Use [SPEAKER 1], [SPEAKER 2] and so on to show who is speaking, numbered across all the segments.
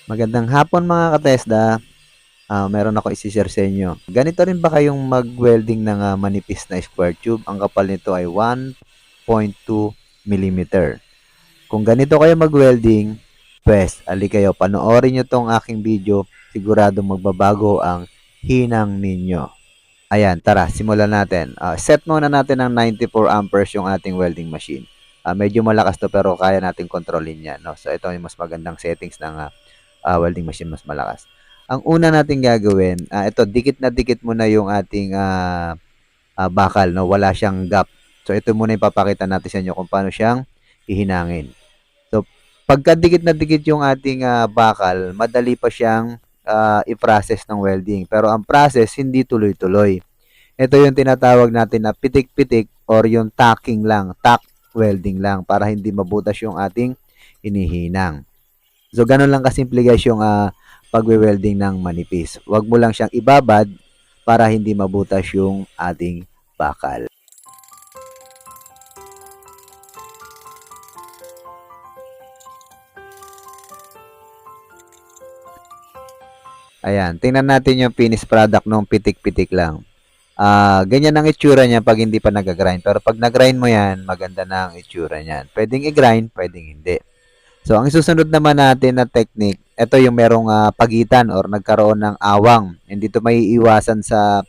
[SPEAKER 1] Magandang hapon mga ka-TESDA. Meron ako isi-share sa inyo. Ganito rin ba kayong mag-welding ng manipis na square tube? Ang kapal nito ay 1.2 millimeter. Kung ganito kayo mag-welding, pwes, ali kayo, panoorin nyo tong aking video. Sigurado magbabago ang hinang ninyo. Ayan, tara, simulan natin. Set muna natin ng 94 amperes yung ating welding machine. Medyo malakas to pero kaya natin kontrolin yan. No? So ito yung mas magandang settings ng welding machine, mas malakas. Ang una natin gagawin, ito, dikit na dikit muna yung ating bakal. No? Wala siyang gap. So ito muna ipapakita natin sa inyo kung paano siyang hihinangin. So pagkadikit na dikit yung ating bakal, madali pa siyang i-process ng welding. Pero ang process, hindi tuloy-tuloy. Ito yung tinatawag natin na pitik-pitik or yung tacking lang, tack welding lang para hindi mabutas yung ating hinihinang. So, ganun lang kasimple guys yung pagwe-welding ng manipis. Huwag mo lang siyang ibabad para hindi mabutas yung ating bakal. Ayan, tingnan natin yung finished product ng pitik-pitik lang. Ganyan ang itsura niya pag hindi pa nag-grind. Pero pag nag-grind mo yan, maganda na ang itsura niyan. Pwedeng i-grind, pwedeng hindi. So, ang susunod naman natin na technique, ito yung merong pagitan or nagkaroon ng awang. Hindi ito may iwasan sa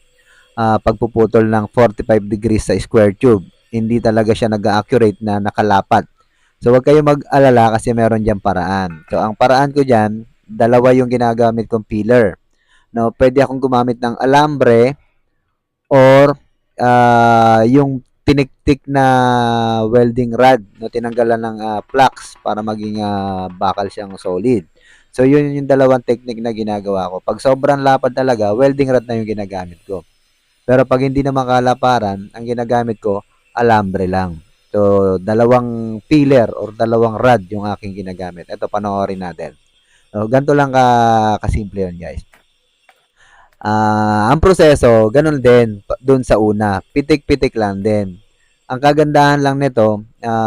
[SPEAKER 1] pagpuputol ng 45 degrees sa square tube. Hindi talaga siya nag-accurate na nakalapat. So, huwag kayo mag-alala kasi meron dyan paraan. So, ang paraan ko dyan, dalawa yung ginagamit kong pillar. No, pwede akong gumamit ng alambre or yung tiniktik na welding rod no tinanggalan ng flux para maging bakal siyang solid. So yun yung dalawang technique na ginagawa ko. Pag sobrang lapad talaga, welding rod na yung ginagamit ko. Pero pag hindi na makalaparan, ang ginagamit ko alambre lang. So dalawang pillar or dalawang rod yung aking ginagamit. Ito panoorin natin. So ganito lang kasimple yun, guys. Ang proseso, ganun din doon sa una. Pitik-pitik lang din. Ang kagandahan lang nito,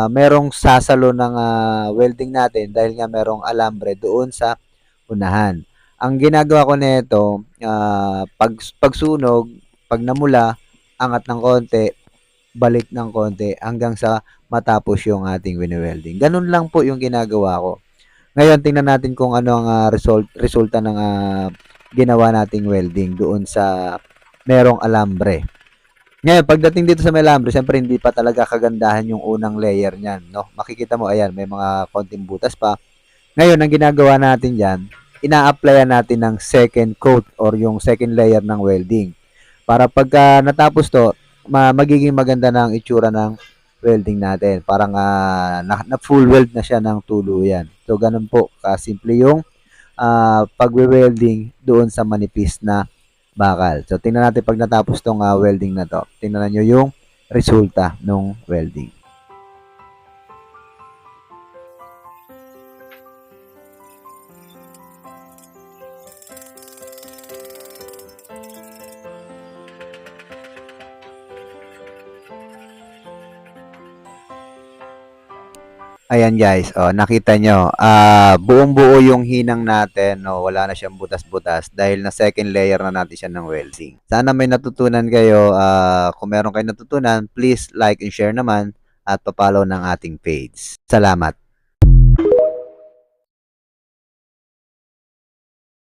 [SPEAKER 1] merong sasalo ng welding natin dahil nga merong alambre doon sa unahan. Ang ginagawa ko nito, pagsunog, pag namula, angat ng konti, balik ng konti hanggang sa matapos yung ating wini-welding. Ganun lang po yung ginagawa ko. Ngayon, tingnan natin kung ano ang resulta ng ginawa nating welding doon sa merong alambre. Ngayon, pagdating dito sa may alambre, siyempre hindi pa talaga kagandahan yung unang layer niyan, no? Makikita mo, ayan, may mga konting butas pa. Ngayon, ang ginagawa natin diyan, ina-applyan natin ng second coat or yung second layer ng welding. Para pagka natapos to, magiging maganda na ang itsura ng welding natin. Parang na full weld na siya ng tuluyan. So, ganun po, kasimple yung pagwe-welding doon sa manipis na bakal. So, tingnan natin pag natapos tong welding na to. Tingnan nyo yung resulta ng welding. Ayan guys, nakita nyo, buong-buo yung hinang natin, no? Wala na siyang butas-butas dahil na second layer na natin siya ng welding. Sana may natutunan kayo. Kung meron kayo natutunan, please like and share naman at pa-follow ng ating page. Salamat!